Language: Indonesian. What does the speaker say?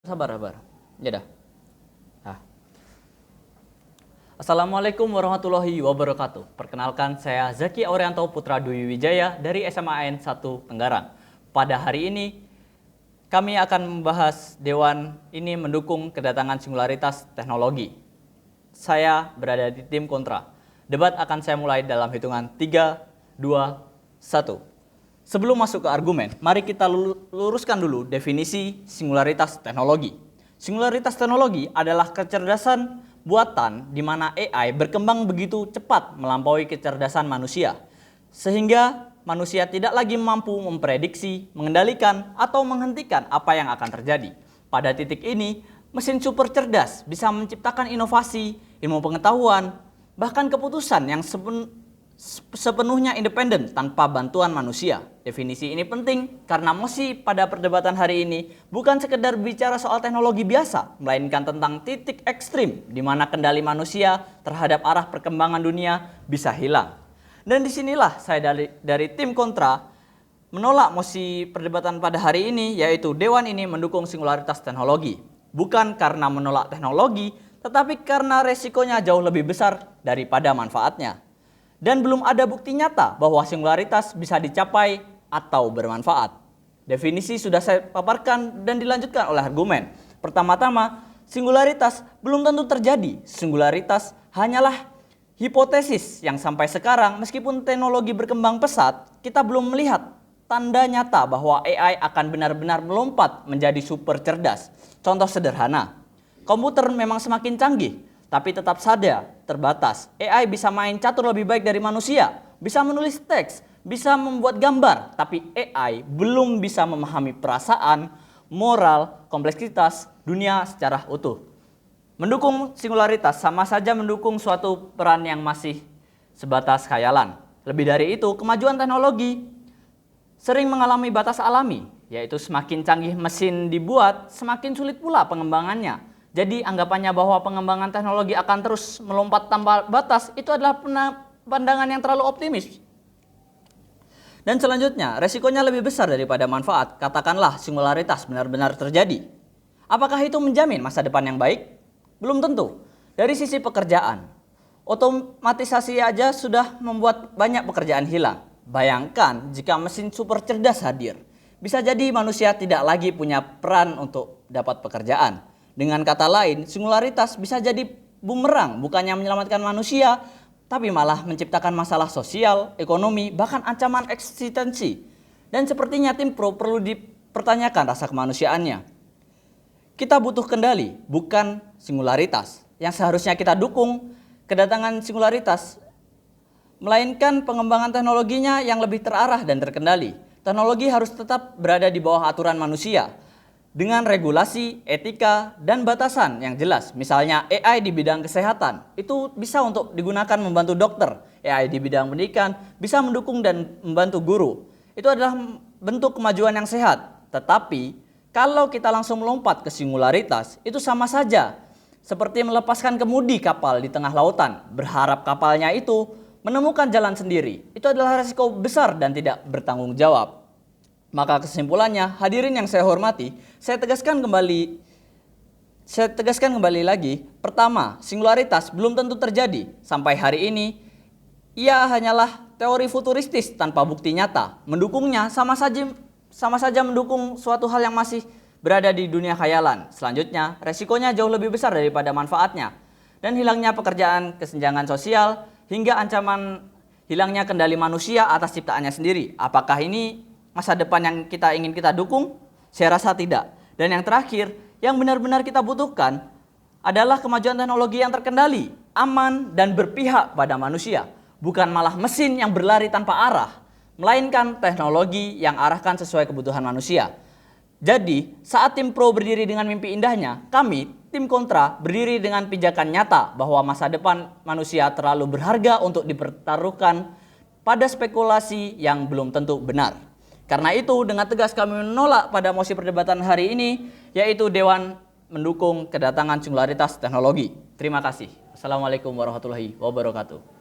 Sabar. Ya dah. Nah. Assalamualaikum warahmatullahi wabarakatuh. Perkenalkan, saya Zaki Aurianto Putra Dwi Wijaya dari SMAN 1 Tenggarang. Pada hari ini, kami akan membahas Dewan ini mendukung kedatangan singularitas teknologi. Saya berada di tim kontra. Debat akan saya mulai dalam hitungan 3, 2, 1. Sebelum masuk ke argumen, mari kita luruskan dulu definisi singularitas teknologi. Singularitas teknologi adalah kecerdasan buatan di mana AI berkembang begitu cepat melampaui kecerdasan manusia, sehingga manusia tidak lagi mampu memprediksi, mengendalikan, atau menghentikan apa yang akan terjadi. Pada titik ini, mesin super cerdas bisa menciptakan inovasi, ilmu pengetahuan, bahkan keputusan yang sepenuhnya independen tanpa bantuan manusia. Definisi ini penting karena mosi pada perdebatan hari ini bukan sekedar bicara soal teknologi biasa, melainkan tentang titik ekstrim di mana kendali manusia terhadap arah perkembangan dunia bisa hilang. Dan disinilah saya dari tim kontra menolak mosi perdebatan pada hari ini, yaitu Dewan ini mendukung singularitas teknologi. Bukan karena menolak teknologi, tetapi karena resikonya jauh lebih besar daripada manfaatnya. Dan belum ada bukti nyata bahwa singularitas bisa dicapai atau bermanfaat. Definisi sudah saya paparkan dan dilanjutkan oleh argumen. Pertama-tama, singularitas belum tentu terjadi. Singularitas hanyalah hipotesis yang sampai sekarang meskipun teknologi berkembang pesat, kita belum melihat tanda nyata bahwa AI akan benar-benar melompat menjadi super cerdas. Contoh sederhana, komputer memang semakin canggih, tapi tetap saja terbatas. AI bisa main catur lebih baik dari manusia, bisa menulis teks, bisa membuat gambar, tapi AI belum bisa memahami perasaan, moral, kompleksitas dunia secara utuh. Mendukung singularitas sama saja mendukung suatu peran yang masih sebatas khayalan. Lebih dari itu, kemajuan teknologi sering mengalami batas alami, yaitu semakin canggih mesin dibuat, semakin sulit pula pengembangannya. Jadi anggapannya bahwa pengembangan teknologi akan terus melompat tanpa batas itu adalah pandangan yang terlalu optimis. Dan selanjutnya, resikonya lebih besar daripada manfaat. Katakanlah singularitas benar-benar terjadi. Apakah itu menjamin masa depan yang baik? Belum tentu. Dari sisi pekerjaan, otomatisasi aja sudah membuat banyak pekerjaan hilang. Bayangkan jika mesin super cerdas hadir. Bisa jadi manusia tidak lagi punya peran untuk dapat pekerjaan. Dengan kata lain, singularitas bisa jadi bumerang, bukannya menyelamatkan manusia, tapi malah menciptakan masalah sosial, ekonomi, bahkan ancaman eksistensi. Dan sepertinya tim pro perlu dipertanyakan rasa kemanusiaannya. Kita butuh kendali, bukan singularitas. Yang seharusnya kita dukung kedatangan singularitas, melainkan pengembangan teknologinya yang lebih terarah dan terkendali. Teknologi harus tetap berada di bawah aturan manusia, dengan regulasi, etika, dan batasan yang jelas. Misalnya AI di bidang kesehatan, itu bisa untuk digunakan membantu dokter. AI di bidang pendidikan bisa mendukung dan membantu guru. Itu adalah bentuk kemajuan yang sehat. Tetapi, kalau kita langsung melompat ke singularitas, itu sama saja seperti melepaskan kemudi kapal di tengah lautan, berharap kapalnya itu menemukan jalan sendiri. Itu adalah risiko besar dan tidak bertanggung jawab. Maka kesimpulannya, hadirin yang saya hormati, saya tegaskan kembali lagi. Pertama, singularitas belum tentu terjadi. Sampai hari ini, ia hanyalah teori futuristis tanpa bukti nyata. Mendukungnya sama saja mendukung suatu hal yang masih berada di dunia khayalan. Selanjutnya, resikonya jauh lebih besar daripada manfaatnya. Dan hilangnya pekerjaan, kesenjangan sosial, hingga ancaman hilangnya kendali manusia atas ciptaannya sendiri. Apakah ini masa depan yang ingin kita dukung? Saya rasa tidak. Dan yang terakhir, yang benar-benar kita butuhkan adalah kemajuan teknologi yang terkendali, aman, dan berpihak pada manusia. Bukan malah mesin yang berlari tanpa arah, melainkan teknologi yang arahkan sesuai kebutuhan manusia. Jadi, saat tim pro berdiri dengan mimpi indahnya, kami, tim kontra, berdiri dengan pijakan nyata bahwa masa depan manusia terlalu berharga untuk dipertaruhkan pada spekulasi yang belum tentu benar. Karena itu, dengan tegas kami menolak pada mosi perdebatan hari ini, yaitu Dewan mendukung kedatangan singularitas teknologi. Terima kasih. Assalamualaikum warahmatullahi wabarakatuh.